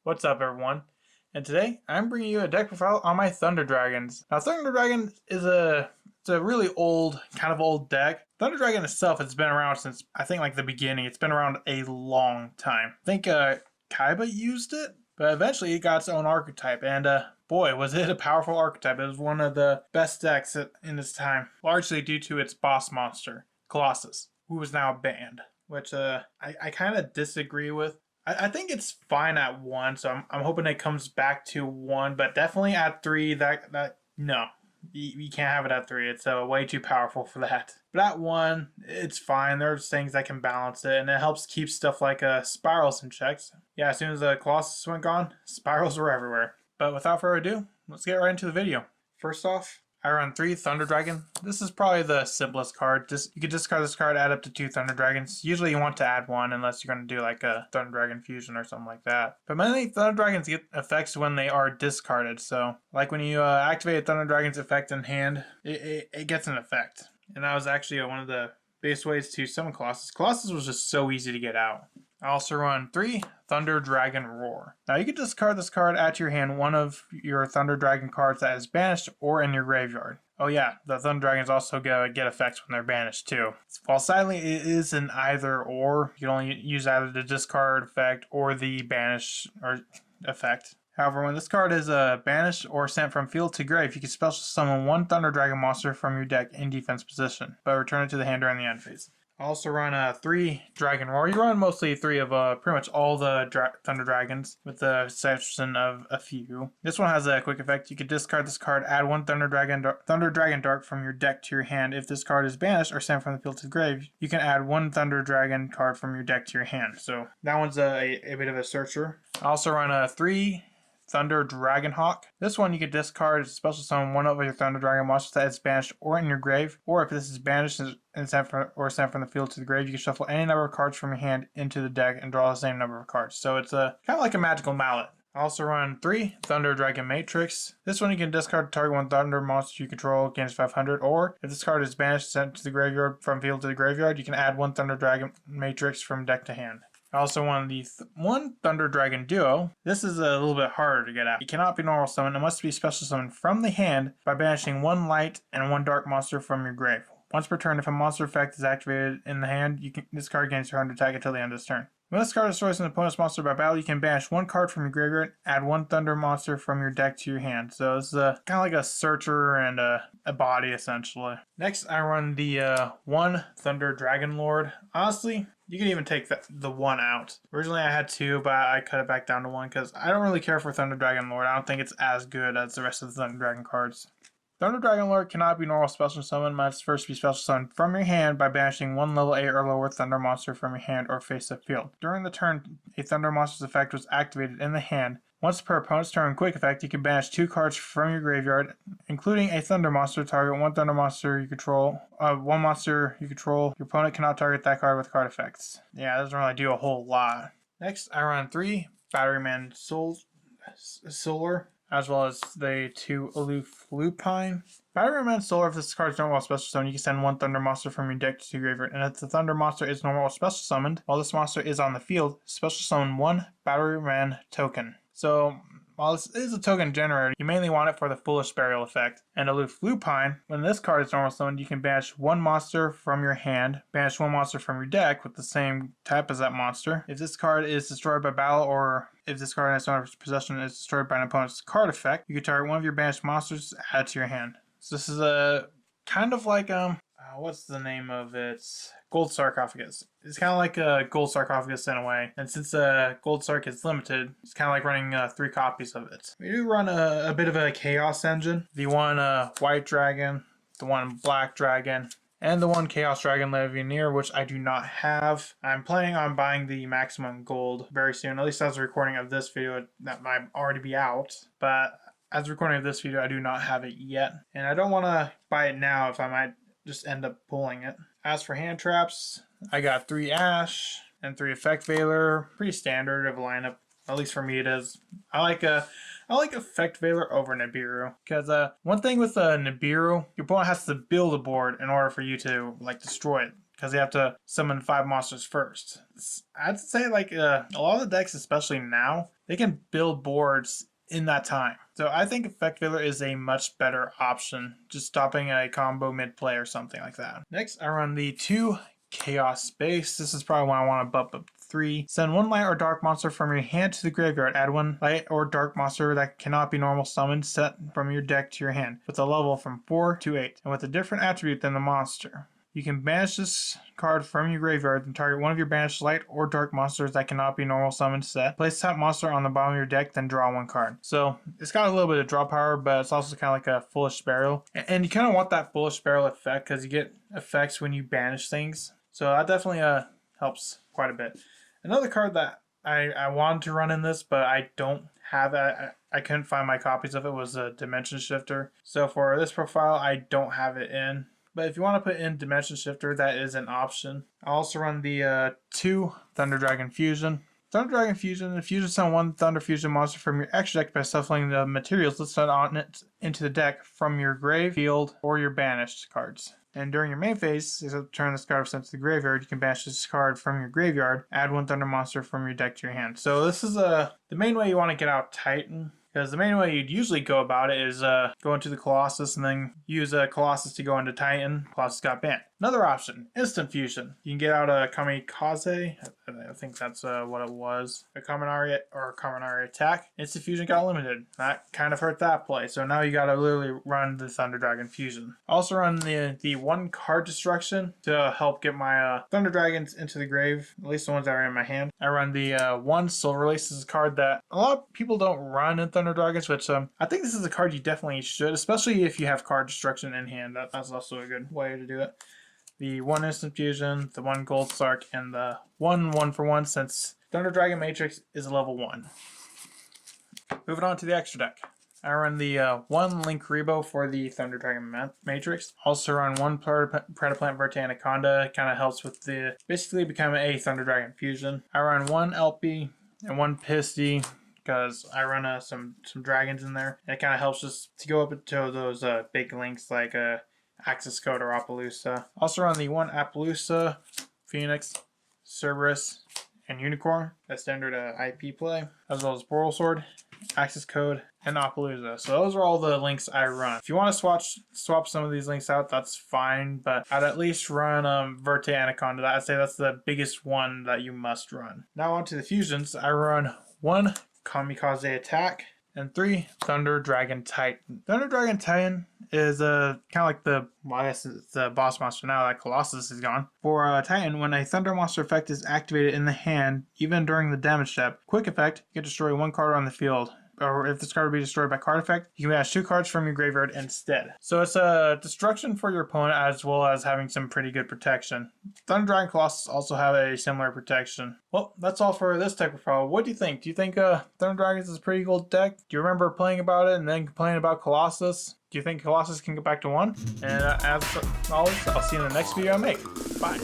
What's up, everyone? And today I'm bringing you a deck profile on my Thunder Dragons. Now, Thunder Dragon is it's a really kind of old deck. Thunder Dragon itself has been around since I think like the beginning. It's been around a long time. I think Kaiba used it, but eventually it got its own archetype, and boy, was it a powerful archetype. It was one of the best decks in its time, largely due to its boss monster, Colossus, who is now banned, which I kind of disagree with. I think it's fine at 1, so I'm hoping it comes back to 1, but definitely at 3, no. You can't have it at 3. It's way too powerful for that. But at 1, it's fine. There's things that can balance it, and it helps keep stuff like spirals in checks. Yeah, as soon as the Colossus went gone, spirals were everywhere. But without further ado, let's get right into the video. First off, I run 3 Thunder Dragon. This is probably the simplest card. You can discard this card, add up to 2 Thunder Dragons. Usually you want to add 1 unless you're going to do like a Thunder Dragon fusion or something like that. But mainly Thunder Dragons get effects when they are discarded. So like when you activate a Thunder Dragon's effect in hand, it gets an effect. And that was actually one of the biggest ways to summon Colossus. Colossus was just so easy to get out. I also run 3 Thunder Dragon Roar. Now you can discard this card, add to your hand one of your Thunder Dragon cards that is banished or in your graveyard. Oh yeah, the Thunder Dragons also get effects when they're banished too. While sadly it is an either or, you can only use either the discard effect or the banish or effect. However, when this card is banished or sent from field to grave, you can special summon 1 Thunder Dragon monster from your deck in defense position, but return it to the hand during the end phase. I also run 3 Dragon Roar. You run mostly 3 of pretty much all the Thunder Dragons, with the exception of a few. This one has a quick effect. You can discard this card, add 1 Thunder Dragon Dark from your deck to your hand. If this card is banished or sent from the field to the grave, you can add 1 Thunder Dragon card from your deck to your hand. So that one's a bit of a searcher. I also run 3 Thunder Dragon Hawk. This one you can discard, special summon 1 of your Thunder Dragon monsters that is banished or in your grave, or if this is banished and sent from the field to the grave, you can shuffle any number of cards from your hand into the deck and draw the same number of cards. So it's kind of like a magical mallet. I also run 3 Thunder Dragon Matrix. This one you can discard to target 1 Thunder monster you control, gains 500, or if this card is banished, sent to the graveyard from field to the graveyard, you can add 1 Thunder Dragon Matrix from deck to hand. I also won the 1 Thunder Dragon Duo. This is a little bit harder to get out. It cannot be normal summoned. It must be special summoned from the hand by banishing 1 light and 1 dark monster from your grave. Once per turn, if a monster effect is activated in the hand, this card gains 200 attack until the end of this turn. When this card destroys an opponent's monster by battle, you can banish 1 card from your graveyard, add 1 Thunder monster from your deck to your hand. So this is kind of like a searcher and a body, essentially. Next, I run the 1 Thunder Dragon Lord. Honestly, you can even take the 1 out. Originally I had 2, but I cut it back down to 1 because I don't really care for Thunder Dragon Lord. I don't think it's as good as the rest of the Thunder Dragon cards. Thunder Dragon Lord cannot be normal special summon. Must first be special summoned from your hand by banishing 1 level 8 or lower Thunder monster from your hand or face-up field. During the turn a Thunder monster's effect was activated in the hand, once per opponent's turn quick effect, you can banish 2 cards from your graveyard, including a Thunder monster. Target 1 Thunder monster you control. 1 monster you control. Your opponent cannot target that card with card effects. Yeah, it doesn't really do a whole lot. Next, I run 3 Batteryman Solar, as well as the 2 Aloof Lupine. Batteryman Solar, if this card is normal or special summoned, you can send 1 Thunder monster from your deck to your graveyard, and if the Thunder monster is normal or special summoned, while this monster is on the field, special summon 1 Batteryman token. So, while this is a token generator, you mainly want it for the Foolish Burial effect. And Aloof Lupine, when this card is normal summoned, you can banish 1 monster from your hand, banish 1 monster from your deck with the same type as that monster. If this card is destroyed by battle, or if this card in its owner's possession is destroyed by an opponent's card effect, you can target 1 of your banished monsters, add to your hand. So this is a kind of like what's the name of it? Gold Sarcophagus. It's kind of like a Gold Sarcophagus in a way. And since Gold Sarc is limited, it's kind of like running 3 copies of it. We do run a bit of a Chaos engine. The 1 White Dragon, the 1 Black Dragon, and the 1 Chaos Dragon Legionnaire, which I do not have. I'm planning on buying the Maximum Gold very soon. At least as a recording of this video, that might already be out. But as a recording of this video, I do not have it yet. And I don't want to buy it now if I might just end up pulling it. As for hand traps, I got 3 Ash and 3 Effect Veiler. Pretty standard of a lineup. At least for me it is. I like Effect Veiler over Nibiru. Because one thing with Nibiru, your opponent has to build a board in order for you to like destroy it. because you have to summon 5 monsters first. I'd say like a lot of the decks, especially now, they can build boards in that time. So I think Effect Veiler is a much better option, just stopping a combo mid-play or something like that. Next, I run the 2 Chaos Space. This is probably when I want to bump up 3. Send 1 light or dark monster from your hand to the graveyard. Add 1 light or dark monster that cannot be normal summoned set from your deck to your hand, with a level from 4 to 8, and with a different attribute than the monster. You can banish this card from your graveyard and target one of your banished light or dark monsters that cannot be normal summoned set. Place that monster on the bottom of your deck, then draw 1 card. So it's got a little bit of draw power, but it's also kind of like a Foolish Burial. And you kind of want that Foolish Burial effect because you get effects when you banish things. So that definitely helps quite a bit. Another card that I wanted to run in this, but I don't have it. I couldn't find my copies of it, was a Dimension Shifter. So for this profile, I don't have it in. But if you want to put in Dimension Shifter, that is an option. I also run the 2 Thunder Dragon Fusion. Thunder Dragon Fusion, fusion summon 1 Thunder Fusion monster from your extra deck by shuffling the materials listed on it into the deck from your grave, field, or your banished cards. And during your main phase, you turn this card sent to the graveyard. You can banish this card from your graveyard, add 1 Thunder monster from your deck to your hand. So this is the main way you want to get out Titan. Because the main way you'd usually go about it is go into the Colossus and then use a Colossus to go into Titan. Colossus got banned. Another option, Instant Fusion. You can get out a Kamikaze. I think that's what it was. A Kaminari attack. Instant Fusion got limited. That kind of hurt that play. So now you gotta literally run the Thunder Dragon Fusion. Also run the 1 card destruction to help get my Thunder Dragons into the grave. At least the ones that are in my hand. I run the 1 Soul Release. This is a card that a lot of people don't run in Thunder Dragons, which I think this is a card you definitely should, especially if you have card destruction in hand. That's also a good way to do it. The 1 Instant Fusion, the 1 Gold Sark, and the 1 1-for-1 since Thunder Dragon Matrix is a level 1. Moving on to the extra deck. I run the 1 Link Rebo for the Thunder Dragon Matrix. Also run 1 Predaplant Verte Anaconda. It kind of helps with the basically becoming a Thunder Dragon Fusion. I run 1 LP and 1 Pisty because I run some dragons in there. And it kind of helps just to go up to those big links like Axis Code or Appaloosa. Also run the 1 Appaloosa, Phoenix, Cerberus, and Unicorn. That's standard IP play, as well as Boral Sword, Axis Code, and Appaloosa. So those are all the links I run. If you want to swap some of these links out, that's fine, but I'd at least run Verte Anaconda. I'd say that's the biggest one that you must run. Now on to the fusions. I run 1 Kamikaze Attack, and 3 Thunder Dragon Titan. Thunder Dragon Titan is kind of like I guess it's the boss monster now that Colossus is gone. For Titan, when a Thunder monster effect is activated in the hand, even during the damage step, quick effect, you can destroy 1 card on the field. Or if this card would be destroyed by card effect, you can banish 2 cards from your graveyard instead. So it's a destruction for your opponent as well as having some pretty good protection. Thunder Dragon Colossus also have a similar protection. Well, that's all for this type of profile. What do you think? Do you think Thunder Dragons is a pretty cool deck? Do you remember playing about it and then complaining about Colossus? Do you think Colossus can get back to 1? And as always, I'll see you in the next video I make. Bye.